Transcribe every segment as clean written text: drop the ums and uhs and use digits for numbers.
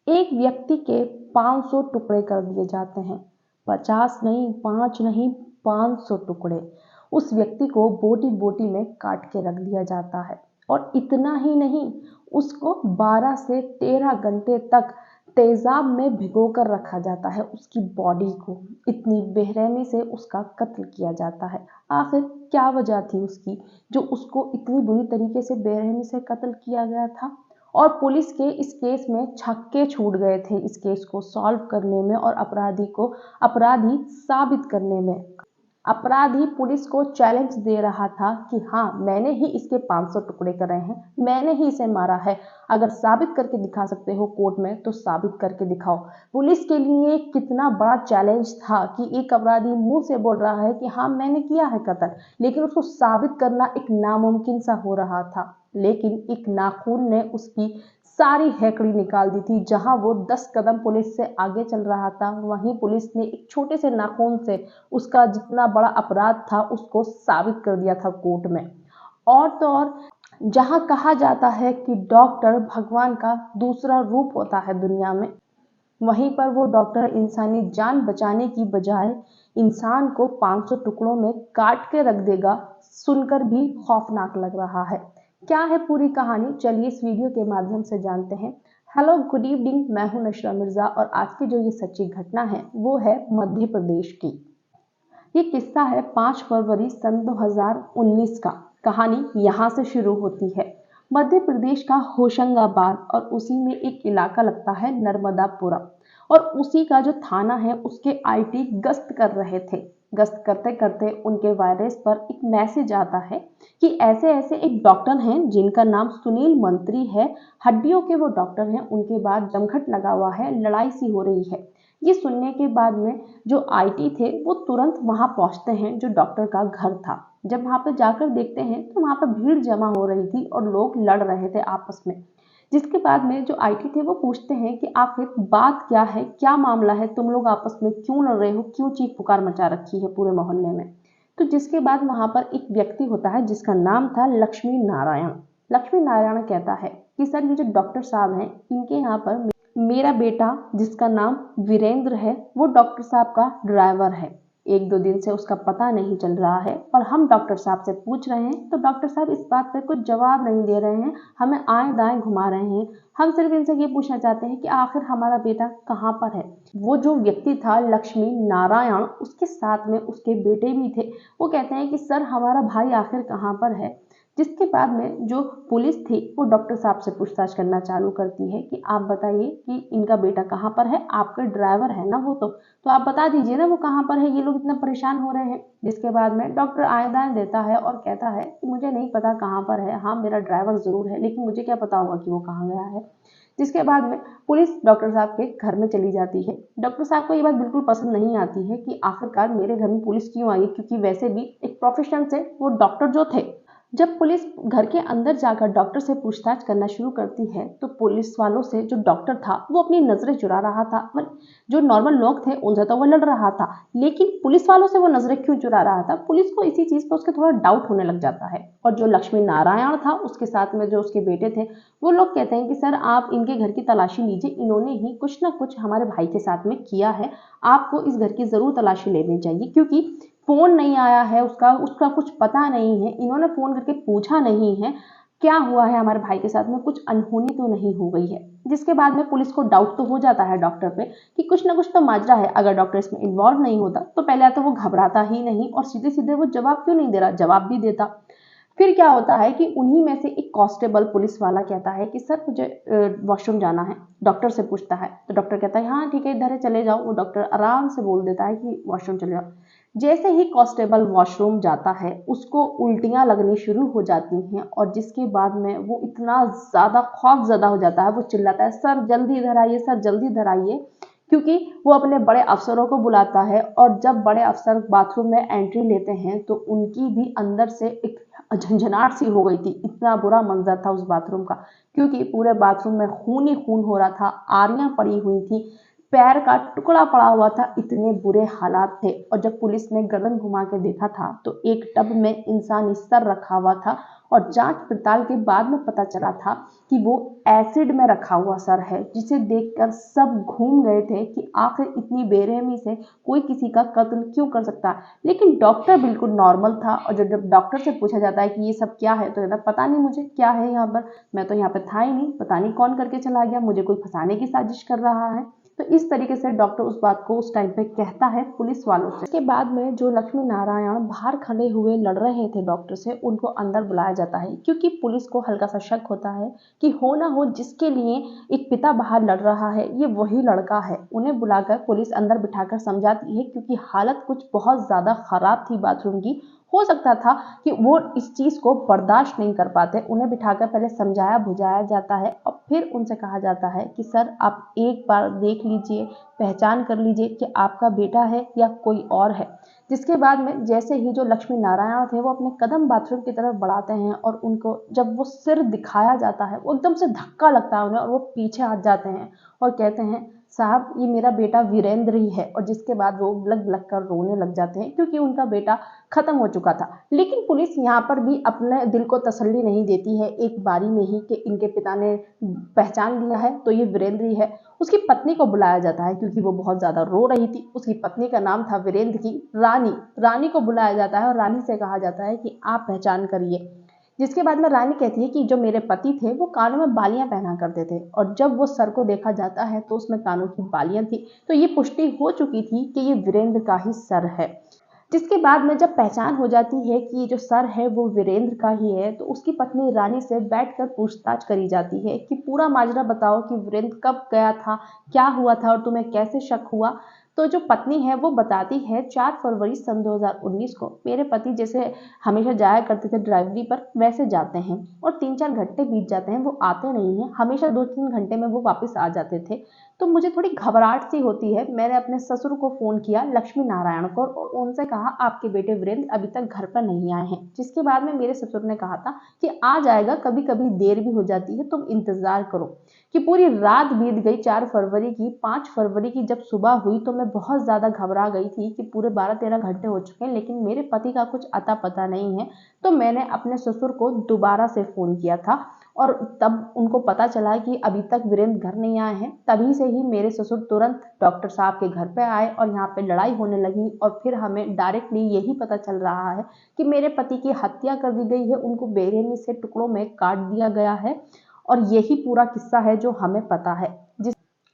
एक व्यक्ति के 500 टुकड़े कर दिए जाते हैं। 50 नहीं, 5 नहीं, 500 टुकड़े। उस व्यक्ति को बोटी बोटी में काट के रख दिया जाता है। और इतना ही नहीं, उसको 12 से 13 घंटे तक तेजाब में भिगोकर रखा जाता है। उसकी बॉडी को इतनी बेरहमी से उसका कत्ल किया जाता है। आखिर क्या वजह थी उसकी, जो उसको इतनी बुरी तरीके से बेरहमी से कत्ल किया गया था? और पुलिस के इस केस में छक्के छूट गए थे इस केस को सॉल्व करने में और अपराधी को अपराधी साबित करने में। अपराधी पुलिस को चैलेंज दे रहा था कि हाँ, मैंने ही इसके 500 टुकड़े करे हैं, मैंने ही इसे मारा है। अगर साबित करके दिखा सकते हो कोर्ट में तो साबित करके दिखाओ। पुलिस के लिए कितना बड़ा चैलेंज था कि एक अपराधी मुंह से बोल रहा है कि हाँ, मैंने किया है कत्ल, लेकिन उसको साबित करना एक नामुमकिन सा हो रहा था। लेकिन एक नाखून ने उसकी सारी हैकड़ी निकाल दी थी। जहां वो 10 कदम पुलिस से आगे चल रहा था, वहीं पुलिस ने एक छोटे से नाखून से उसका जितना बड़ा अपराध था उसको साबित कर दिया था कोर्ट में। और तो और, जहां कहा जाता है कि डॉक्टर भगवान का दूसरा रूप होता है दुनिया में, वहीं पर वो डॉक्टर इंसानी जान बचाने की बजाय इंसान को 500 टुकड़ों में काट के रख देगा, सुनकर भी खौफनाक लग रहा है। क्या है पूरी कहानी, चलिए इस वीडियो के माध्यम से जानते हैं। हेलो, गुड इवनिंग, मैं हूं नशरा मिर्जा और आज की जो ये सच्ची घटना है वो है मध्य प्रदेश की। ये किस्सा है 5 फरवरी सन 2019 का। कहानी यहाँ से शुरू होती है। मध्य प्रदेश का होशंगाबाद और उसी में एक इलाका लगता है नर्मदापुरम, और उसी का जो थाना है उसके आईटी गश्त कर रहे थे। गश्त करते करते उनके वायरस पर एक मैसेज आता है कि ऐसे ऐसे एक डॉक्टर हैं जिनका नाम सुनील मंत्री है, हड्डियों के वो डॉक्टर हैं, उनके बाद जमघट लगा हुआ है, लड़ाई सी हो रही है। ये सुनने के बाद में जो आईटी थे वो तुरंत वहां पहुंचते हैं जो डॉक्टर का घर था। जब वहां पर जाकर देखते हैं तो वहां पर भीड़ जमा हो रही थी और लोग लड़ रहे थे आपस में। जिसके बाद में जो आईटी थे वो पूछते हैं कि आखिर बात क्या है, क्या मामला है, तुम लोग आपस में क्यों लड़ रहे हो, क्यों चीख पुकार मचा रखी है पूरे मोहल्ले में। तो जिसके बाद वहां पर एक व्यक्ति होता है जिसका नाम था लक्ष्मी नारायण। लक्ष्मी नारायण कहता है कि सर, ये जो डॉक्टर साहब हैं इनके यहाँ पर मेरा बेटा जिसका नाम वीरेंद्र है वो डॉक्टर साहब का ड्राइवर है। 1-2 दिन से उसका पता नहीं चल रहा है और हम डॉक्टर साहब से पूछ रहे हैं तो डॉक्टर साहब इस बात पर कुछ जवाब नहीं दे रहे हैं, हमें आए दाएं घुमा रहे हैं। हम सिर्फ इनसे ये पूछना चाहते हैं कि आखिर हमारा बेटा कहाँ पर है। वो जो व्यक्ति था लक्ष्मी नारायण, उसके साथ में उसके बेटे भी थे। वो कहते हैं कि सर, हमारा भाई आखिर कहाँ पर है। जिसके बाद में जो पुलिस थी वो डॉक्टर साहब से पूछताछ करना चालू करती है कि आप बताइए कि इनका बेटा कहाँ पर है, आपके ड्राइवर है ना वो, तो आप बता दीजिए ना वो कहाँ पर है, ये लोग इतना परेशान हो रहे हैं। जिसके बाद में डॉक्टर आयदान देता है और कहता है कि मुझे नहीं पता कहाँ पर है, हाँ मेरा ड्राइवर जरूर है, लेकिन मुझे क्या पता होगा कि वो कहाँ गया है। जिसके बाद में पुलिस डॉक्टर साहब के घर में चली जाती है। डॉक्टर साहब को ये बात बिल्कुल पसंद नहीं आती है कि आखिरकार मेरे घर में पुलिस क्यों आई, क्योंकि वैसे भी एक प्रोफेशनल से वो डॉक्टर जो थे। जब पुलिस घर के अंदर जाकर डॉक्टर से पूछताछ करना शुरू करती है तो पुलिस वालों से जो डॉक्टर था वो अपनी नजरें चुरा रहा था। जो नॉर्मल लोग थे उनसे तो वो लड़ रहा था, लेकिन पुलिस वालों से वो नजरें क्यों चुरा रहा था, पुलिस को इसी चीज पर उसके थोड़ा डाउट होने लग जाता है। और जो लक्ष्मी नारायण था उसके साथ में जो उसके बेटे थे वो लोग कहते हैं कि सर, आप इनके घर की तलाशी लीजिए, इन्होंने ही कुछ ना कुछ हमारे भाई के साथ में किया है, आपको इस घर की जरूर तलाशी लेनी चाहिए, क्योंकि फोन नहीं आया है उसका उसका कुछ पता नहीं है, इन्होंने फोन करके पूछा नहीं है क्या हुआ है हमारे भाई के साथ में, कुछ अनहोनी तो नहीं हो गई है। जिसके बाद में पुलिस को डाउट तो हो जाता है डॉक्टर पे कि कुछ ना कुछ तो माजरा है। अगर डॉक्टर इसमें इन्वॉल्व नहीं होता तो पहले तो वो घबराता ही नहीं और सीधे सीधे वो जवाब क्यों नहीं दे रहा, जवाब भी देता। फिर क्या होता है कि उन्हीं में से एक कांस्टेबल पुलिस वाला कहता है कि सर, मुझे वॉशरूम जाना है। डॉक्टर से पूछता है तो डॉक्टर कहता है हाँ ठीक है, इधर है, चले जाओ। वो डॉक्टर आराम से बोल देता है कि वॉशरूम चले जाओ। जैसे ही कांस्टेबल वॉशरूम जाता है उसको उल्टियां लगनी शुरू हो जाती हैं, और जिसके बाद में वो इतना ज़्यादा खौफजदा हो जाता है, वो चिल्लाता है सर जल्दी इधर आइए, सर जल्दी इधर आइए, क्योंकि वो अपने बड़े अफसरों को बुलाता है। और जब बड़े अफसर बाथरूम में एंट्री लेते हैं तो उनकी भी अंदर से एक झंझनाहट सी हो गई थी। इतना बुरा मंजर था उस बाथरूम का, क्योंकि पूरे बाथरूम में खून ही खून हो रहा था, आरियां पड़ी हुई थी, पैर का टुकड़ा पड़ा हुआ था, इतने बुरे हालात थे। और जब पुलिस ने गर्दन घुमा के देखा था तो एक टब में इंसानी सर रखा हुआ था और जांच पड़ताल के बाद में पता चला था कि वो एसिड में रखा हुआ सर है, जिसे देखकर सब घूम गए थे कि आखिर इतनी बेरहमी से कोई किसी का कत्ल क्यों कर सकता है। लेकिन डॉक्टर बिल्कुल नॉर्मल था और जब डॉक्टर से पूछा जाता है कि ये सब क्या है तो कहता पता नहीं मुझे क्या है यहाँ पर, मैं तो यहाँ पे था ही नहीं, पता नहीं कौन करके चला गया, मुझे कोई फंसाने की साजिश कर रहा है। तो इस तरीके से डॉक्टर उस बात को उस टाइम पे कहता है पुलिस वालों से। इसके बाद में जो लक्ष्मी नारायण बाहर खड़े हुए लड़ रहे थे डॉक्टर से, उनको अंदर बुलाया जाता है क्योंकि पुलिस को हल्का सा शक होता है कि हो ना हो जिसके लिए एक पिता बाहर लड़ रहा है ये वही लड़का है। उन्हें बुलाकर पुलिस अंदर बिठाकर समझाती है क्योंकि हालत कुछ बहुत ज्यादा खराब थी बाथरूम की। हो सकता था कि वो इस चीज को बर्दाश्त नहीं कर पाते। उन्हें बिठाकर पहले समझाया बुझाया जाता है और फिर उनसे कहा जाता है कि सर आप एक बार देख लीजिए, पहचान कर लीजिए कि आपका बेटा है या कोई और है। जिसके बाद में जैसे ही जो लक्ष्मी नारायण थे वो अपने कदम बाथरूम की तरफ बढ़ाते हैं और उनको जब वो सिर दिखाया जाता है वो एकदम से धक्का लगता है उन्हें और वो पीछे हट जाते हैं और कहते हैं साहब ये मेरा बेटा वीरेंद्र ही है। और जिसके बाद वो लग लग कर रोने लग जाते हैं क्योंकि उनका बेटा खत्म हो चुका था। लेकिन पुलिस यहाँ पर भी अपने दिल को तसल्ली नहीं देती है एक बारी में ही कि इनके पिता ने पहचान लिया है तो ये वीरेंद्र ही है। उसकी पत्नी को बुलाया जाता है क्योंकि वो बहुत ज्यादा रो रही थी। उसकी पत्नी का नाम था वीरेंद्र की रानी। रानी को बुलाया जाता है और रानी से कहा जाता है कि आप पहचान करिए। जिसके बाद में रानी कहती है कि जो मेरे पति थे वो कानों में बालियां पहना करते थे और जब वो सर को देखा जाता है तो उसमें कानों की बालियां थी। तो ये पुष्टि हो चुकी थी कि ये वीरेंद्र का ही सर है। जिसके बाद में जब पहचान हो जाती है कि जो सर है वो वीरेंद्र का ही है तो उसकी पत्नी रानी से बैठकर पूछताछ करी जाती है कि पूरा माजरा बताओ कि वीरेंद्र कब गया था, क्या हुआ था और तुम्हें कैसे शक हुआ। तो जो पत्नी है वो बताती है 4 फरवरी सन 2019 को मेरे पति जैसे हमेशा जाया करते थे ड्राइवरी पर वैसे जाते हैं और 3-4 घंटे बीत जाते हैं, वो आते नहीं हैं। हमेशा 2-3 घंटे में वो वापस आ जाते थे। तो मुझे थोड़ी घबराहट सी होती है। मैंने अपने ससुर को फोन किया लक्ष्मी नारायण को और उनसे कहा आपके बेटे वीरेंद्र अभी तक घर पर नहीं आए हैं। जिसके बाद में मेरे ससुर ने कहा था कि आ जाएगा, कभी कभी देर भी हो जाती है, तुम इंतजार करो। कि पूरी रात बीत गई 4 फरवरी की। 5 फरवरी की जब सुबह हुई तो मैं बहुत ज्यादा घबरा गई थी कि पूरे 12-13 घंटे हो चुके हैं लेकिन मेरे पति का कुछ अता पता नहीं है। तो मैंने अपने ससुर को दोबारा से फोन किया था और तब उनको पता चला कि अभी तक वीरेंद्र घर नहीं आए हैं। तभी से ही मेरे ससुर तुरंत डॉक्टर साहब के घर पे आए और यहाँ पे लड़ाई होने लगी और फिर हमें डायरेक्टली यही पता चल रहा है कि मेरे पति की हत्या कर दी गई है, उनको बेरहमी से टुकड़ों में काट दिया गया है। और यही पूरा किस्सा है जो हमें पता है।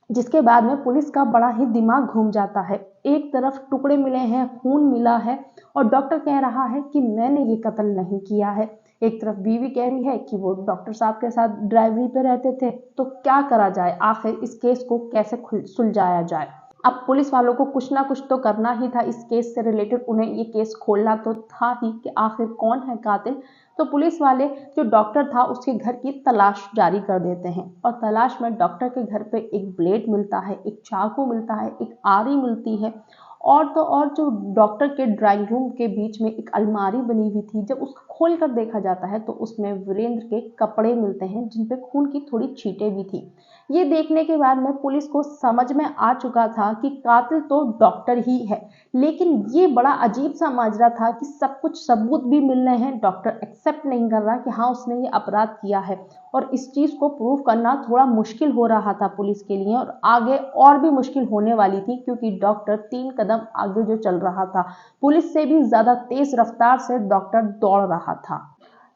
जिसके बाद में पुलिस का बड़ा ही दिमाग घूम जाता है। एक तरफ टुकड़े मिले हैं, खून मिला है और डॉक्टर कह रहा है कि मैंने ये कत्ल नहीं किया है। एक तरफ बीवी कह रही है कि वो डॉक्टर साहब के साथ ड्राइवरी पे रहते थे। तो क्या करा जाए, आखिर इस केस को कैसे सुलझाया जाए। अब पुलिस वालों को कुछ ना कुछ तो करना ही था इस केस से रिलेटेड, उन्हें ये केस खोलना तो था ही कि आखिर कौन है कातिल। तो पुलिस वाले जो डॉक्टर था उसके घर की तलाश जारी कर देते हैं और तलाश में डॉक्टर के घर पे एक ब्लेड मिलता है, एक चाकू मिलता है, एक आरी मिलती है और तो और जो डॉक्टर के ड्राइंग रूम के बीच में एक अलमारी बनी हुई थी। जब उसको खोल कर देखा जाता है तो उसमें वीरेंद्र के कपड़े मिलते हैं जिन पे खून की थोड़ी छींटें भी थी। ये देखने के बाद में पुलिस को समझ में आ चुका था कि कातिल तो डॉक्टर ही है। लेकिन ये बड़ा अजीब सा माजरा था कि सब कुछ सबूत भी मिल रहे हैं, डॉक्टर एक्सेप्ट नहीं कर रहा कि हाँ उसने ये अपराध किया है और इस चीज को प्रूव करना थोड़ा मुश्किल हो रहा था पुलिस के लिए और आगे और भी मुश्किल होने वाली थी क्योंकि डॉक्टर 3 कदम आगे जो चल रहा था, पुलिस से भी ज्यादा तेज रफ्तार से डॉक्टर दौड़ रहा था।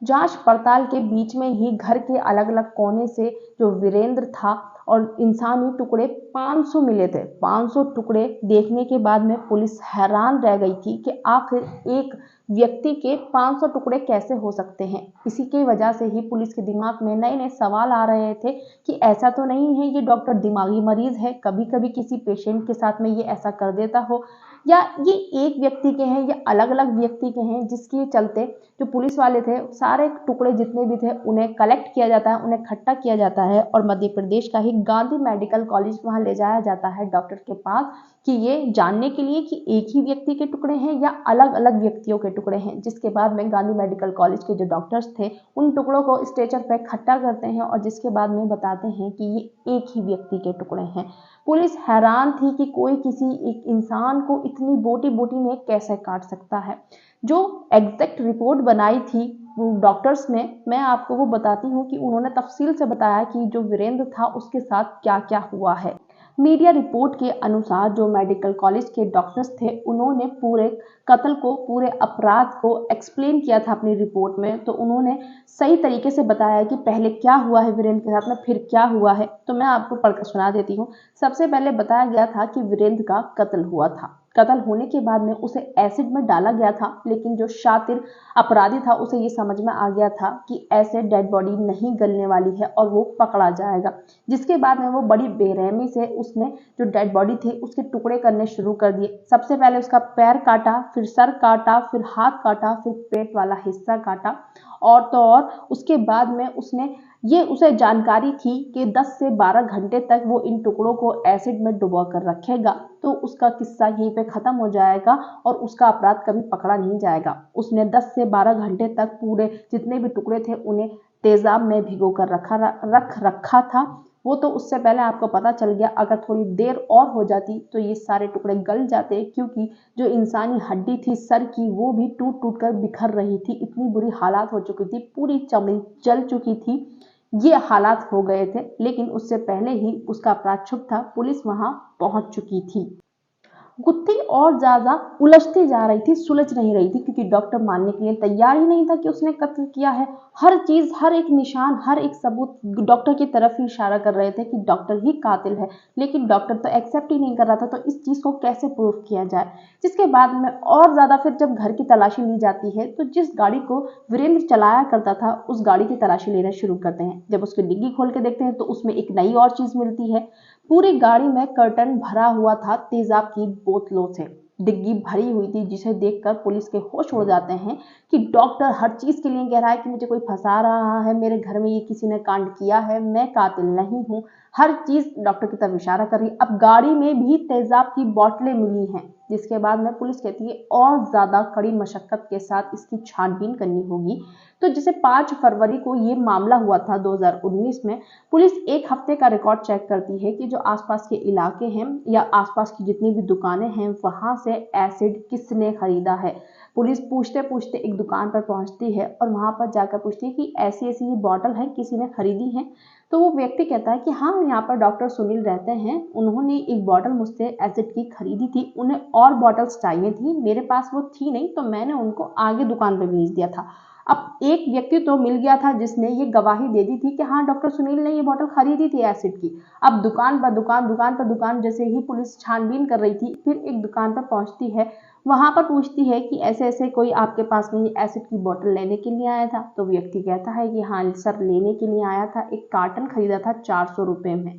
जांच पड़ताल के बीच में ही घर के अलग अलग कोने से जो वीरेंद्र था और इंसानी टुकड़े 500 मिले थे। 500 टुकड़े देखने के बाद में पुलिस हैरान रह गई थी कि आखिर एक व्यक्ति के 500 टुकड़े कैसे हो सकते हैं। इसी की वजह से ही पुलिस के दिमाग में नए नए सवाल आ रहे थे कि ऐसा तो नहीं है ये डॉक्टर दिमागी मरीज है, कभी कभी किसी पेशेंट के साथ में ये ऐसा कर देता हो, या ये एक व्यक्ति के हैं या अलग अलग व्यक्ति के हैं। जिसके चलते जो पुलिस वाले थे सारे टुकड़े जितने भी थे उन्हें कलेक्ट किया जाता है, उन्हें इकट्ठा किया जाता है और मध्य प्रदेश का ही गांधी मेडिकल कॉलेज वहां ले जाया जाता है डॉक्टर के पास कि ये जानने के लिए कि एक ही व्यक्ति के टुकड़े हैं या अलग अलग व्यक्तियों के टुकड़े हैं। जिसके बाद में गांधी मेडिकल कॉलेज के जो डॉक्टर्स थे उन टुकड़ों को स्ट्रेचर पे इकट्ठा करते हैं और जिसके बाद में बताते हैं कि ये एक ही व्यक्ति के टुकड़े हैं। पुलिस हैरान थी कि कोई किसी एक इंसान को इतनी बोटी बोटी में कैसे काट सकता है। जो एग्जैक्ट रिपोर्ट बनाई थी डॉक्टर्स ने, मैं आपको वो बताती हूँ कि उन्होंने तफसील से बताया कि जो वीरेंद्र था उसके साथ क्या क्या हुआ है। मीडिया रिपोर्ट के अनुसार जो मेडिकल कॉलेज के डॉक्टर्स थे उन्होंने पूरे कत्ल को, पूरे अपराध को एक्सप्लेन किया था अपनी रिपोर्ट में। तो उन्होंने सही तरीके से बताया कि पहले क्या हुआ है वीरेंद्र के साथ में, फिर क्या हुआ है। तो मैं आपको पढ़कर सुना देती हूँ। सबसे पहले बताया गया था कि वीरेंद्र का कत्ल हुआ था। कत्ल होने के बाद में उसे एसिड में डाला गया था, लेकिन जो शातिर अपराधी था उसे ये समझ में आ गया था कि ऐसे डेड बॉडी नहीं गलने वाली है और वो पकड़ा जाएगा। जिसके बाद में वो बड़ी बेरहमी से उसने जो डेड बॉडी थी उसके टुकड़े करने शुरू कर दिए। सबसे पहले उसका पैर काटा, फिर सर काटा, फिर हाथ काटा, फिर पेट वाला हिस्सा काटा। और तो और उसके बाद में उसे जानकारी थी कि 10 से 12 घंटे तक वो इन टुकड़ों को एसिड में डुबो कर रखेगा तो उसका किस्सा यहीं पे खत्म हो जाएगा और उसका अपराध कभी पकड़ा नहीं जाएगा। उसने 10 से 12 घंटे तक पूरे जितने भी टुकड़े थे उन्हें तेजाब में भिगो कर रखा था। वो तो उससे पहले आपको पता चल गया, अगर थोड़ी देर और हो जाती तो ये सारे टुकड़े गल जाते, क्योंकि जो इंसानी हड्डी थी सर की वो भी टूट टूट कर बिखर रही थी। इतनी बुरी हालात हो चुकी थी, पूरी चमड़ी जल चुकी थी। ये हालात हो गए थे, लेकिन उससे पहले ही उसका अपराध छुप था। पुलिस वहां पहुंच चुकी थी। गुत्थी और ज्यादा उलझती जा रही थी, सुलझ नहीं रही थी, क्योंकि डॉक्टर मानने के लिए तैयार ही नहीं था कि उसने कत्ल किया है। हर चीज, हर एक निशान, हर एक सबूत डॉक्टर की तरफ ही इशारा कर रहे थे कि डॉक्टर ही कातिल है। लेकिन डॉक्टर तो एक्सेप्ट ही नहीं कर रहा था, तो इस चीज को कैसे प्रूफ किया जाए। जिसके बाद में और ज्यादा फिर जब घर की तलाशी ली जाती है तो जिस गाड़ी को वीरेंद्र चलाया करता था उस गाड़ी की तलाशी लेना शुरू करते हैं। जब उसकी डिग्गी खोल के देखते हैं तो उसमें एक नई और चीज मिलती है। पूरी गाड़ी में कर्टन भरा हुआ था तेजाब की बोतलों से। डिग्गी भरी हुई थी, जिसे देखकर पुलिस के होश उड़ जाते हैं कि डॉक्टर हर चीज के लिए कह रहा है कि मुझे कोई फंसा रहा है, मेरे घर में ये किसी ने कांड किया है, मैं कातिल नहीं हूँ। हर चीज डॉक्टर की तरफ इशारा कर रही। अब गाड़ी में भी तेजाब की बोतलें मिली हैं। जिसके बाद में पुलिस कहती है और ज्यादा कड़ी मशक्कत के साथ इसकी छानबीन करनी होगी। तो जैसे 5 फरवरी को ये मामला हुआ था 2019 में, पुलिस एक हफ्ते का रिकॉर्ड चेक करती है कि जो आसपास के इलाके हैं या आसपास की जितनी भी दुकानें हैं वहां से एसिड किसने खरीदा है। पुलिस पूछते पूछते एक दुकान पर पहुंचती है और वहां पर जाकर पूछती है कि ऐसी ऐसी ये बॉटल है, किसी ने खरीदी है। तो वो व्यक्ति कहता है कि हाँ, यहाँ पर डॉक्टर सुनील रहते हैं, उन्होंने एक बॉटल मुझसे एसिड की खरीदी थी, उन्हें और बॉटल्स चाहिए थी, मेरे पास वो थी नहीं तो मैंने उनको आगे दुकान पर भेज दिया था। अब एक व्यक्ति तो मिल गया था जिसने ये गवाही दे दी थी कि हाँ, डॉक्टर सुनील ने ये बॉटल खरीदी थी एसिड की। अब दुकान पर दुकान जैसे ही पुलिस छानबीन कर रही थी, फिर एक दुकान पर पहुंचती है। वहां पर पूछती है कि ऐसे ऐसे कोई आपके पास में एसिड की बोतल लेने के लिए आया था। तो व्यक्ति कहता है कि हाँ सर, लेने के लिए आया था, एक कार्टन खरीदा था 400 रुपए में।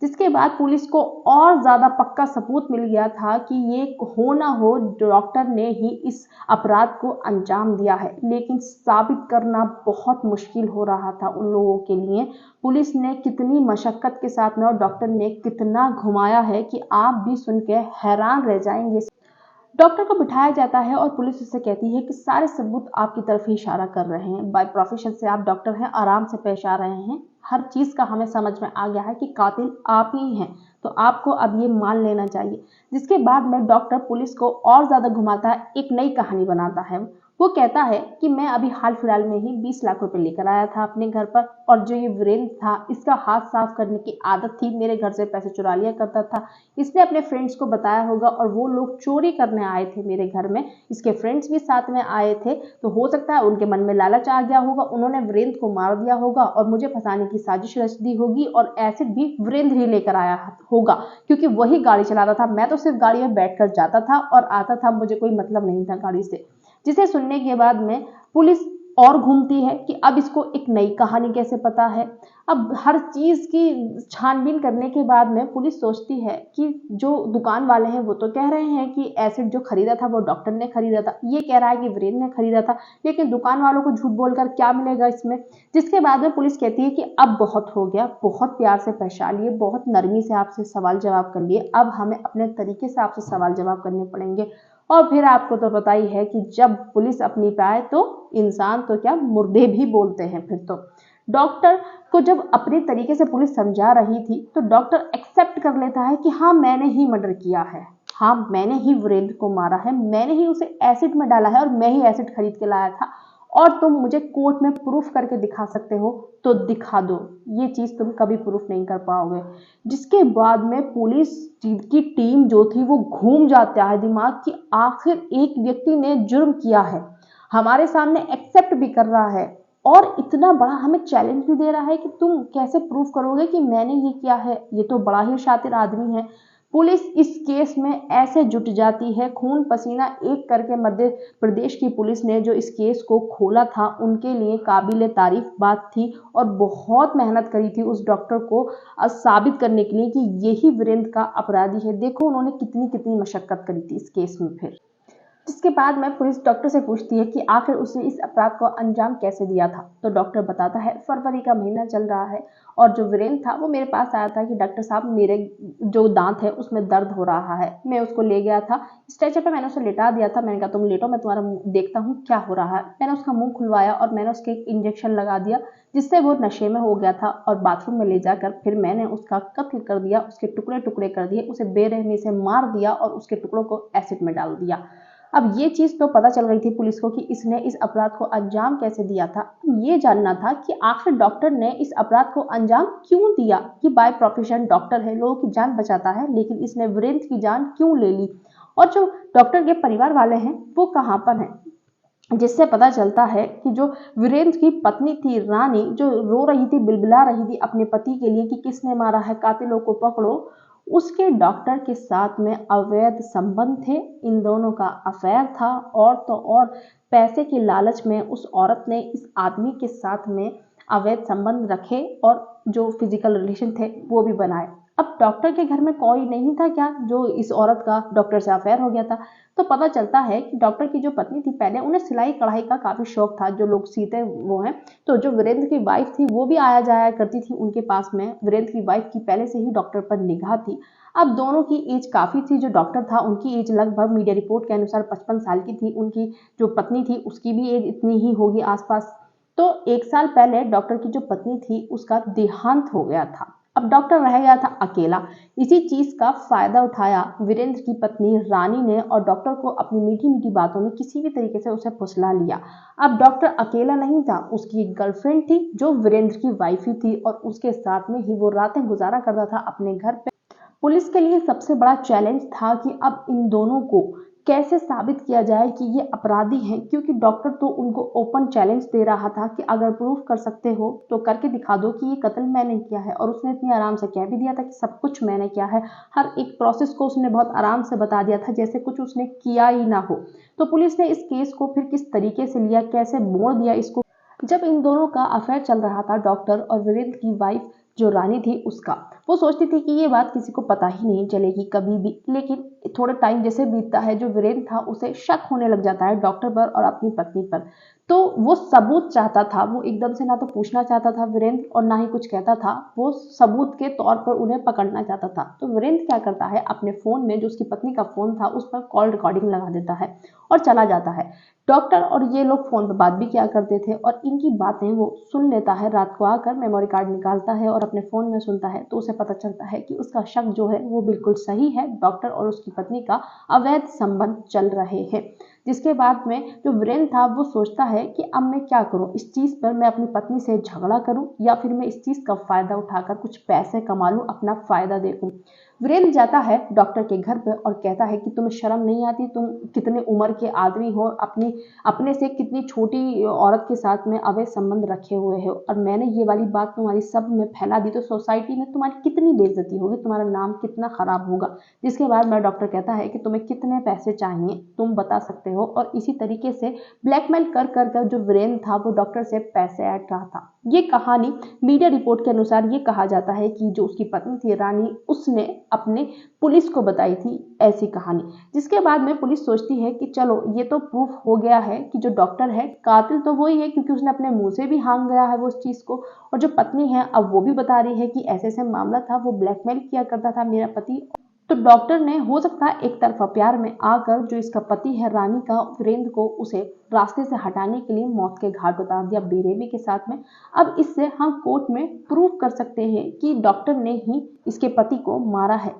जिसके बाद पुलिस को और ज्यादा पक्का सबूत मिल गया था कि ये हो ना हो डॉक्टर ने ही इस अपराध को अंजाम दिया है। लेकिन साबित करना बहुत मुश्किल हो रहा था उन लोगों के लिए। पुलिस ने कितनी मशक्कत के साथ में और डॉक्टर ने कितना घुमाया है कि आप भी सुन के हैरान रह जाएंगे। डॉक्टर को बिठाया जाता है और पुलिस उससे कहती है कि सारे सबूत आपकी तरफ ही इशारा कर रहे हैं, बाय प्रोफेशन से आप डॉक्टर हैं, आराम से पेश आ रहे हैं, हर चीज का हमें समझ में आ गया है कि कातिल आप ही हैं, तो आपको अब ये मान लेना चाहिए। जिसके बाद में डॉक्टर पुलिस को और ज्यादा घुमाता है, एक नई कहानी बनाता है। वो कहता है कि मैं अभी हाल फिलहाल में ही 20 लाख रुपए लेकर आया था अपने घर पर, और जो ये वीरेंद्र था इसका हाथ साफ करने की आदत थी, मेरे घर से पैसे चुरा लिया करता था। इसने अपने फ्रेंड्स को बताया होगा और वो लोग चोरी करने आए थे मेरे घर में, इसके फ्रेंड्स भी साथ में आए थे, तो हो सकता है उनके मन में लालच आ गया होगा, उन्होंने वीरेंद्र को मार दिया होगा और मुझे फंसाने की साजिश रच दी होगी, और एसिड भी वीरेंद्र ही लेकर आया होगा, क्योंकि वही गाड़ी चलाता था, मैं तो सिर्फ गाड़ी में बैठकर जाता था और आता था, मुझे कोई मतलब नहीं था गाड़ी से। जिसे सुनने के बाद में पुलिस और घूमती है कि अब इसको एक नई कहानी कैसे पता है। अब हर चीज की छानबीन करने के बाद में पुलिस सोचती है कि जो दुकान वाले हैं वो तो कह रहे हैं कि एसिड जो खरीदा था वो डॉक्टर ने खरीदा था, ये कह रहा है कि वीरेंद्र ने खरीदा था, लेकिन दुकान वालों को झूठ बोलकर क्या मिलेगा इसमें। जिसके बाद में पुलिस कहती है कि अब बहुत हो गया, बहुत प्यार से पेशा लिए, बहुत नरमी से आपसे सवाल जवाब कर लिए, अब हमें अपने तरीके से आपसे सवाल जवाब करने पड़ेंगे। और फिर आपको तो पता ही है कि जब पुलिस अपनी पे आए तो इंसान तो क्या, मुर्दे भी बोलते हैं फिर तो। डॉक्टर को जब अपने तरीके से पुलिस समझा रही थी तो डॉक्टर एक्सेप्ट कर लेता है कि हाँ मैंने ही मर्डर किया है, हाँ मैंने ही वीरेंद्र को मारा है, मैंने ही उसे एसिड में डाला है और मैं ही एसिड खरीद के लाया था और तुम मुझे कोर्ट में प्रूफ करके दिखा सकते हो तो दिखा दो। ये चीज तुम कभी प्रूफ नहीं कर पाओगे। जिसके बाद में पुलिस की टीम जो थी वो घूम जाता है दिमाग कि आखिर एक व्यक्ति ने जुर्म किया है, हमारे सामने एक्सेप्ट भी कर रहा है और इतना बड़ा हमें चैलेंज भी दे रहा है कि तुम कैसे प्रूफ करोगे कि मैंने ये किया है। ये तो बड़ा ही शातिर आदमी है। पुलिस इस केस में ऐसे जुट जाती है, खून पसीना एक करके मध्य प्रदेश की पुलिस ने जो इस केस को खोला था उनके लिए काबिले तारीफ बात थी और बहुत मेहनत करी थी उस डॉक्टर को साबित करने के लिए कि यही वीरेंद्र का अपराधी है। देखो उन्होंने कितनी कितनी मशक्कत करी थी इस केस में। फिर जिसके बाद में पुलिस डॉक्टर से पूछती है कि आखिर उसने इस अपराध को अंजाम कैसे दिया था। तो डॉक्टर बताता है फरवरी का महीना चल रहा है और जो वीरेंद्र था वो मेरे पास आया था कि डॉक्टर साहब मेरे जो दांत है उसमें दर्द हो रहा है। मैं उसको ले गया था स्ट्रेचर पे, मैंने उसे लिटा दिया था, मैंने कहा तुम लेटो मैं तुम्हारा मुंह देखता हूँ क्या हो रहा है। मैंने उसका मुंह खुलवाया और मैंने उसके एक इंजेक्शन लगा दिया जिससे वो नशे में हो गया था और बाथरूम में ले जाकर फिर मैंने उसका कत्ल कर दिया, उसके टुकड़े टुकड़े कर दिए, उसे बेरहमी से मार दिया और उसके टुकड़ों को एसिड में डाल दिया। अब ये चीज तो पता चल गई थी पुलिस को कि इसने इस अपराध को अंजाम कैसे दिया था। ये जानना था कि आखिर डॉक्टर ने इस अपराध को अंजाम क्यों दिया। कि बाय प्रोफेशन डॉक्टर है, लोगों की जान बचाता है, लेकिन इसने वीरेंद्र की जान क्यों ले ली और जो डॉक्टर के परिवार वाले हैं वो कहाँ पर हैं। जिससे पता चलता है कि जो वीरेंद्र की पत्नी थी रानी, जो रो रही थी बिलबिला रही थी अपने पति के लिए कि किसने मारा है, कातिलों को पकड़ो, उसके डॉक्टर के साथ में अवैध संबंध थे। इन दोनों का अफेयर था और तो और पैसे के लालच में उस औरत ने इस आदमी के साथ में अवैध संबंध रखे और जो फिजिकल रिलेशन थे वो भी बनाए। अब डॉक्टर के घर में कोई नहीं था क्या जो इस औरत का डॉक्टर से अफेयर हो गया था। तो पता चलता है कि डॉक्टर की जो पत्नी थी पहले उन्हें सिलाई कढ़ाई का काफी शौक था, जो लोग सीते वो हैं। तो जो वीरेंद्र की वाइफ थी वो भी आया जाया करती थी उनके पास में। वीरेंद्र की वाइफ की पहले से ही डॉक्टर पर निगाह थी। अब दोनों की एज काफी थी। जो डॉक्टर था उनकी एज लगभग मीडिया रिपोर्ट के अनुसार 55 साल की थी, उनकी जो पत्नी थी उसकी भी एज इतनी ही होगी आसपास। तो एक साल पहले डॉक्टर की जो पत्नी थी उसका देहांत हो गया था। अब डॉक्टर रह गया था अकेला। इसी चीज का फायदा उठाया वीरेंद्र की पत्नी रानी ने और डॉक्टर को अपनी मीठी मीठी बातों में किसी भी तरीके से उसे फुसला लिया। अब डॉक्टर अकेला नहीं था, उसकी एक गर्लफ्रेंड थी जो वीरेंद्र की वाइफ ही थी और उसके साथ में ही वो रातें गुजारा करता था अपने घर पे। पुलिस के लिए सबसे बड़ा चैलेंज था कि अब इन दोनों को कैसे साबित किया जाए कि ये अपराधी हैं, क्योंकि डॉक्टर तो उनको ओपन चैलेंज दे रहा था कि अगर प्रूफ कर सकते हो तो करके दिखा दो कि ये कत्ल मैंने किया है। और उसने इतनी आराम से कह भी दिया था कि सब कुछ मैंने किया है। हर एक प्रोसेस को उसने बहुत आराम से बता दिया था जैसे कुछ उसने किया ही ना हो। तो पुलिस ने इस केस को फिर किस तरीके से लिया, कैसे मोड़ दिया इसको। जब इन दोनों का अफेयर चल रहा था डॉक्टर और वीरेंद्र की वाइफ जो रानी थी उसका, वो सोचती थी कि ये बात किसी को पता ही नहीं चलेगी कभी भी। लेकिन थोड़ा टाइम जैसे बीतता है जो वीरेंद्र था उसे शक होने लग जाता है डॉक्टर पर और अपनी पत्नी पर। तो वो सबूत चाहता था, वो एकदम से ना तो पूछना चाहता था वीरेंद्र और ना ही कुछ कहता था, वो सबूत के तौर पर उन्हें पकड़ना चाहता था। तो वीरेंद्र क्या करता है अपने फोन में जो उसकी पत्नी का फोन था उस पर कॉल रिकॉर्डिंग लगा देता है और चला जाता है। डॉक्टर और ये लोग फोन पर बात भी किया करते थे और इनकी बातें वो सुन लेता है। रात को आकर मेमोरी कार्ड निकालता है और अपने फोन में सुनता है तो उसे पता चलता है कि उसका शक जो है वो बिल्कुल सही है, डॉक्टर और उसकी पत्नी का अवैध संबंध चल रहे हैं। जिसके बाद में जो वीरेंद्र था वो सोचता है कि अब मैं क्या करूं, इस चीज पर मैं अपनी पत्नी से झगड़ा करूं या फिर मैं इस चीज का फायदा उठाकर कुछ पैसे कमा लूं, अपना फायदा देखूं। वीरेंद्र जाता है डॉक्टर के घर पर और कहता है कि तुम्हें शर्म नहीं आती, तुम कितने उम्र के आदमी हो, अपने से कितनी छोटी औरत के साथ में अवैध संबंध रखे हुए हो और मैंने ये वाली बात तुम्हारी सब में फैला दी तो सोसाइटी में तुम्हारी कितनी बेइज्जती होगी, तुम्हारा नाम कितना खराब होगा। जिसके बाद में डॉक्टर कहता है कि तुम्हें कितने पैसे चाहिए तुम बता सकते हो और इसी तरीके से ब्लैकमेल कर कर कर जो वीरेंद्र था वो डॉक्टर से पैसे ऐंठ रहा था। ये कहानी मीडिया रिपोर्ट के अनुसार ये कहा जाता है कि जो उसकी पत्नी थी रानी उसने अपने पुलिस को बताई थी ऐसी कहानी। जिसके बाद में पुलिस सोचती है कि चलो ये तो प्रूफ हो गया है कि जो डॉक्टर है कातिल तो वही है क्योंकि उसने अपने मुंह से भी हाँक गया है वो उस चीज को। और जो पत्नी है अब वो भी बता रही है कि ऐसे ऐसे मामला था, वो ब्लैकमेल किया करता था मेरा पति। तो डॉक्टर ने हो सकता है एक तरफा प्यार में आकर जो इसका पति है रानी का वीरेंद्र को उसे रास्ते से हटाने के लिए मौत के घाट उतार दिया बेरहमी के साथ में। अब इससे हम कोर्ट में प्रूव कर सकते हैं कि डॉक्टर ने ही इसके पति को मारा है।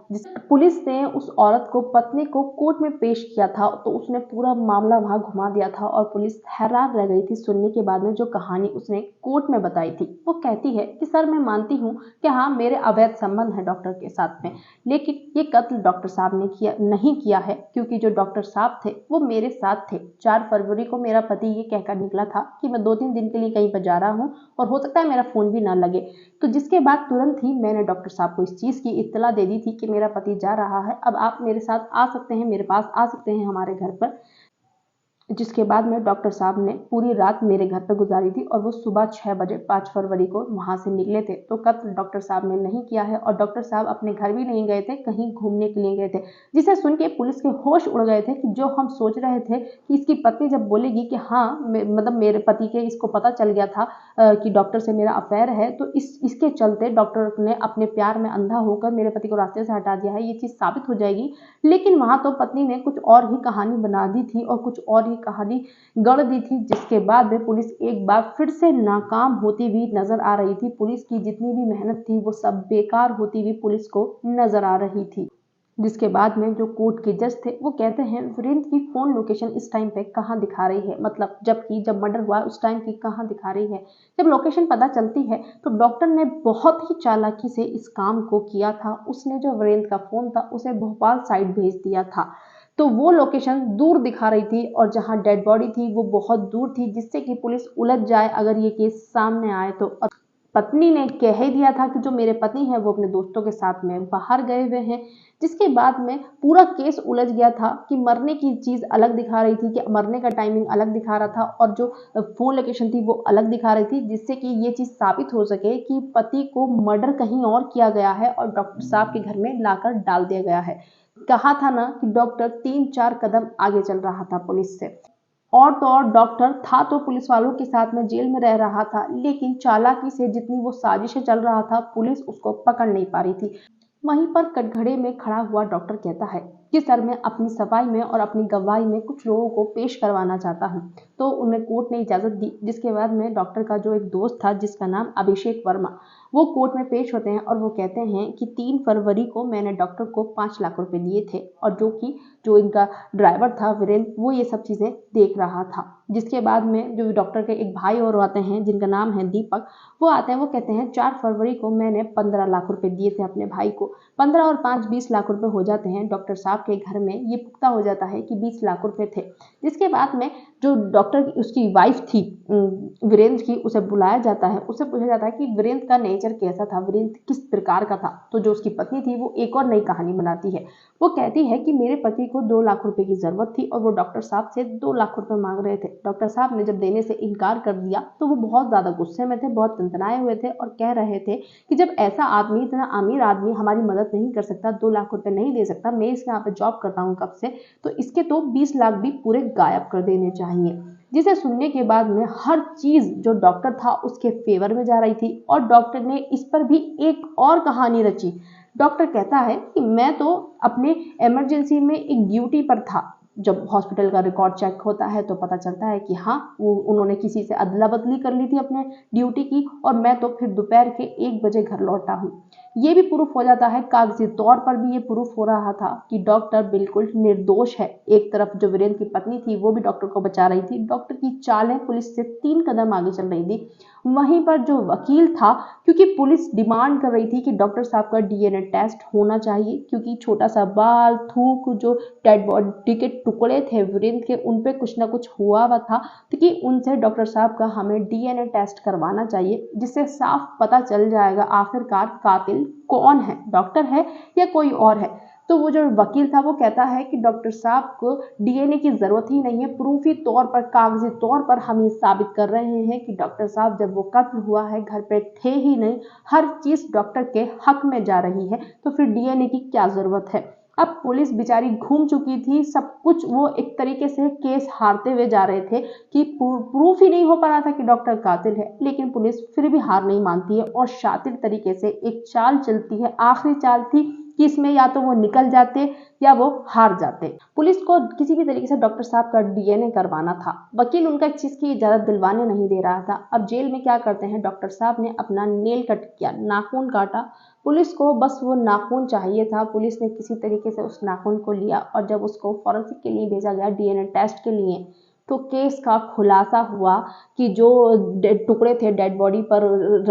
पुलिस ने उस औरत को, पत्नी को कोर्ट में पेश किया था तो उसने पूरा मामला वहां घुमा दिया था और पुलिस हैरान रह गई थी सुनने के बाद में जो कहानी उसने कोर्ट में बताई थी। वो कहती है कि सर मैं मानती हूँ कि हाँ मेरे अवैध संबंध है डॉक्टर के साथ में, लेकिन ये कत्ल डॉक्टर साहब ने नहीं किया है, क्योंकि जो डॉक्टर साहब थे वो मेरे साथ थे। 4 फरवरी को मेरा पति ये कहकर निकला था कि मैं 2-3 दिन के लिए कहीं पर जा रहा हूँ और हो सकता है मेरा फोन भी ना लगे, तो जिसके बाद तुरंत ही मैंने डॉक्टर साहब को इस चीज की इत्तला दे दी थी कि मेरा पति जा रहा है, अब आप मेरे साथ आ सकते हैं, मेरे पास आ सकते हैं हमारे घर पर। जिसके बाद में डॉक्टर साहब ने पूरी रात मेरे घर पर गुजारी थी और वो सुबह 6 बजे 5 फरवरी को वहां से निकले थे। तो कत्ल डॉक्टर साहब ने नहीं किया है और डॉक्टर साहब अपने घर भी नहीं गए थे, कहीं घूमने के लिए गए थे, जिसे सुन के पुलिस के होश उड़ गए थे कि जो हम सोच रहे थे कि इसकी पत्नी जब बोलेगी कि हाँ मतलब मेरे पति के इसको पता चल गया था कि डॉक्टर से मेरा अफेयर है, तो इसके चलते डॉक्टर ने अपने प्यार में अंधा होकर मेरे पति को रास्ते से हटा दिया है, ये चीज साबित हो जाएगी। लेकिन वहां तो पत्नी ने कुछ और ही कहानी बना दी थी और कुछ और ही कहानी गढ़ दी थी, जिसके बाद में पुलिस एक बार फिर से नाकाम होती हुई नजर आ रही थी। पुलिस की जितनी भी मेहनत थी वो सब बेकार होती हुई पुलिस को नजर आ रही थी। जिसके बाद में जो कोर्ट के जज थे वो कहते हैं वीरेंद्र की फोन लोकेशन इस टाइम पे कहाँ दिखा रही है, मतलब जब मर्डर हुआ उस टाइम की कहाँ दिखा रही है। जब लोकेशन पता चलती है तो डॉक्टर ने बहुत ही चालाकी से इस काम को किया था। उसने जो वीरेंद्र का फोन था उसे भोपाल साइड भेज दिया था, तो वो लोकेशन दूर दिखा रही थी और जहां डेड बॉडी थी वो बहुत दूर थी, जिससे कि पुलिस उलझ जाए अगर ये केस सामने आए तो। पत्नी ने कह ही दिया था कि जो मेरे पति हैं वो अपने दोस्तों के साथ में बाहर गए हुए हैं, जिसके बाद में पूरा केस उलझ गया था कि मरने की चीज अलग दिखा रही थी, कि मरने का टाइमिंग अलग दिखा रहा था और जो फोन लोकेशन थी वो अलग दिखा रही थी, जिससे कि ये चीज साबित हो सके कि पति को मर्डर कहीं और किया गया है और डॉक्टर साहब के घर में लाकर डाल दिया गया है। कहा था ना कि डॉक्टर 3-4 कदम आगे चल रहा था पुलिस से। और तो और डॉक्टर था तो पुलिस वालों के साथ में जेल में रह रहा था, लेकिन चालाकी से जितनी वो साजिशें चल रहा था पुलिस उसको पकड़ नहीं पा रही थी। वहीं पर कटघरे में खड़ा हुआ डॉक्टर कहता है कि सर मैं अपनी सफाई में और अपनी गवाही में कुछ लोगों को पेश करवाना चाहता हूं। तो उन्हें कोर्ट ने इजाजत दी, जिसके बाद में डॉक्टर का जो एक दोस्त था जिसका नाम अभिषेक वर्मा, वो कोर्ट में पेश होते हैं और वो कहते हैं कि 3 फरवरी को मैंने डॉक्टर को 5 लाख रुपए दिए थे और जो इनका ड्राइवर था वीरेंद्र वो ये सब चीजें देख रहा था। जिसके बाद में जो डॉक्टर के एक भाई और आते हैं जिनका नाम है दीपक, वो आते हैं, वो कहते हैं 4 फरवरी को मैंने 15 लाख रुपए दिए थे अपने भाई को। 15 और 5 20 लाख रुपए हो जाते हैं। डॉक्टर साहब के घर में ये पुख्ता हो जाता है कि 20 लाख रुपए थे। जिसके बाद में जो डॉक्टर की उसकी वाइफ थी वीरेंद्र की, उसे बुलाया जाता है, उससे पूछा जाता है कि वीरेंद्र का नेचर कैसा था, वीरेंद्र किस प्रकार का था। तो जो उसकी पत्नी थी वो एक और नई कहानी बनाती है। वो कहती है कि मेरे पति को 2 लाख रुपए की जरूरत थी और वो डॉक्टर साहब से 2 लाख रुपए मांग रहे थे। डॉक्टर साहब ने जब देने से इनकार कर दिया तो वो बहुत ज्यादा गुस्से में थे, बहुत तनतनाए हुए थे और कह रहे थे कि जब ऐसा आदमी, इतना अमीर आदमी हमारी मदद नहीं कर सकता, 2 लाख रुपए नहीं दे सकता, मैं इसके यहाँ पे जॉब करता हूँ कब से, तो इसके तो 20 लाख भी पूरे गायब कर देने चाहिए। जिसे सुनने के बाद में हर चीज जो डॉक्टर था उसके फेवर में जा रही थी और डॉक्टर ने इस पर भी एक और कहानी रची। डॉक्टर कहता है कि मैं तो अपने इमरजेंसी में एक ड्यूटी पर था। जब हॉस्पिटल का रिकॉर्ड चेक होता है तो पता चलता है कि हाँ उन्होंने किसी से अदला बदली कर ली थी अपने ड्यूटी की और मैं तो फिर दोपहर के 1 बजे घर लौटा हूँ। ये भी प्रूफ हो जाता है, कागजी तौर पर भी ये प्रूफ हो रहा था कि डॉक्टर बिल्कुल निर्दोष है। एक तरफ जो वीरेंद्र की पत्नी थी वो भी डॉक्टर को बचा रही थी, डॉक्टर की चालें पुलिस से 3 कदम आगे चल रही थी। वहीं पर जो वकील था, क्योंकि पुलिस डिमांड कर रही थी कि डॉक्टर साहब का डीएनए टेस्ट होना चाहिए, क्योंकि छोटा सा बाल, थूक, जो डेड बॉडी के टुकड़े थे वीरेंद्र के, उन पे कुछ ना कुछ हुआ हुआ था, तो कि उनसे डॉक्टर साहब का हमें डीएनए टेस्ट करवाना चाहिए, जिससे साफ पता चल जाएगा आखिरकार कातिल कौन है, डॉक्टर है या कोई और है। तो वो जो वकील था वो कहता है कि डॉक्टर साहब को डीएनए की जरूरत ही नहीं है, प्रूफी तौर पर, कागजी तौर पर हम ये साबित कर रहे हैं कि डॉक्टर साहब जब वो कत्ल हुआ है घर पे थे ही नहीं, हर चीज डॉक्टर के हक में जा रही है, तो फिर डीएनए की क्या जरूरत है। अब पुलिस बेचारी घूम चुकी थी सब कुछ, वो एक तरीके से केस हारते हुए जा रहे थे कि प्रूफ ही नहीं हो पा रहा था कि डॉक्टर कातिल है, लेकिन पुलिस फिर भी हार नहीं मानती है और शातिर तरीके से एक चाल चलती है। आखिरी चाल थी कि इसमें या तो वो निकल जाते या वो हार जाते। पुलिस को किसी भी तरीके से डॉक्टर साहब का डीएनए करवाना था। वकील उनका इस चीज की इजाजत दिलवाने नहीं दे रहा था। अब जेल में क्या करते हैं, डॉक्टर साहब ने अपना नेल कट किया, नाखून काटा। पुलिस को बस वो नाखून चाहिए था। पुलिस ने किसी तरीके से उस नाखून को लिया और जब उसको फॉरेंसिक के लिए भेजा गया, डीएनए टेस्ट के लिए, तो केस का खुलासा हुआ कि जो टुकड़े थे डेड बॉडी पर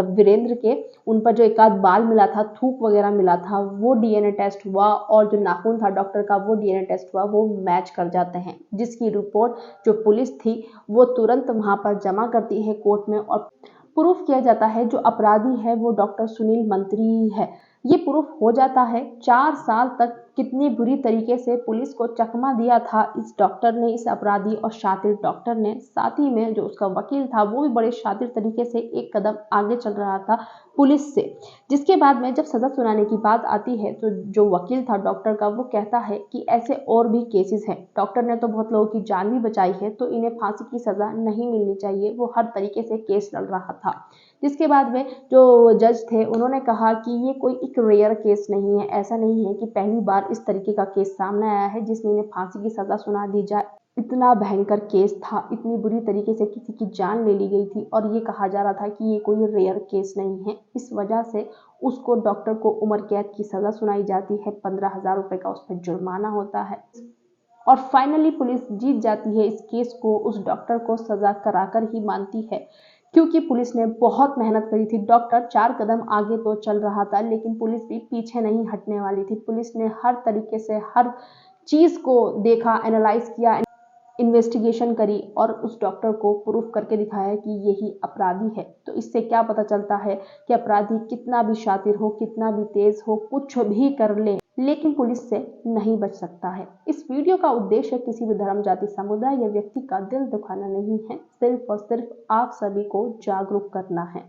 वीरेंद्र के, उन पर जो एक आध बाल मिला था, थूक वगैरह मिला था, वो डीएनए टेस्ट हुआ और जो नाखून था डॉक्टर का वो डीएनए टेस्ट हुआ, वो मैच कर जाते हैं। जिसकी रिपोर्ट जो पुलिस थी वो तुरंत वहां पर जमा करती है कोर्ट में और प्रूफ किया जाता है जो अपराधी है वो डॉक्टर सुनील मंत्री है। ये प्रूफ हो जाता है। 4 साल तक कितनी बुरी तरीके से पुलिस को चकमा दिया था इस डॉक्टर ने, इस अपराधी और शातिर डॉक्टर ने। साथ ही में जो उसका वकील था वो भी बड़े शातिर तरीके से एक कदम आगे चल रहा था पुलिस से। जिसके बाद में जब सजा सुनाने की बात आती है तो जो वकील था डॉक्टर का, वो कहता है कि ऐसे और भी केसेस हैं, डॉक्टर ने तो बहुत लोगों की जान भी बचाई है, तो इन्हें फांसी की सजा नहीं मिलनी चाहिए। वो हर तरीके से केस लड़ रहा था। जिसके बाद में जो जज थे उन्होंने कहा कि ये कोई एक रेयर केस नहीं है, ऐसा नहीं है कि पहली बार इस तरीके का केस सामने आया है जिसमें इन्हें फांसी की सजा सुना दी जाए। इतना भयंकर केस था, इतनी बुरी तरीके से किसी की जान ले ली गई थी और ये कहा जा रहा था कि ये कोई रेयर केस नहीं है। इस वजह से उसको, डॉक्टर को, उम्र कैद की सजा सुनाई जाती है। 15,000 रुपए का उस पर जुर्माना होता है और फाइनली पुलिस जीत जाती है इस केस को। उस डॉक्टर को सजा कराकर ही मानती है क्योंकि पुलिस ने बहुत मेहनत करी थी। डॉक्टर 4 कदम आगे तो चल रहा था लेकिन पुलिस भी पीछे नहीं हटने वाली थी। पुलिस ने हर तरीके से हर चीज को देखा, एनालाइज किया, इन्वेस्टिगेशन करी और उस डॉक्टर को प्रूफ करके दिखाया कि यही अपराधी है। तो इससे क्या पता चलता है कि अपराधी कितना भी शातिर हो, कितना भी तेज हो, कुछ भी कर ले, लेकिन पुलिस से नहीं बच सकता है। इस वीडियो का उद्देश्य किसी भी धर्म, जाति, समुदाय या व्यक्ति का दिल दुखाना नहीं है, सिर्फ और सिर्फ आप सभी को जागरूक करना है।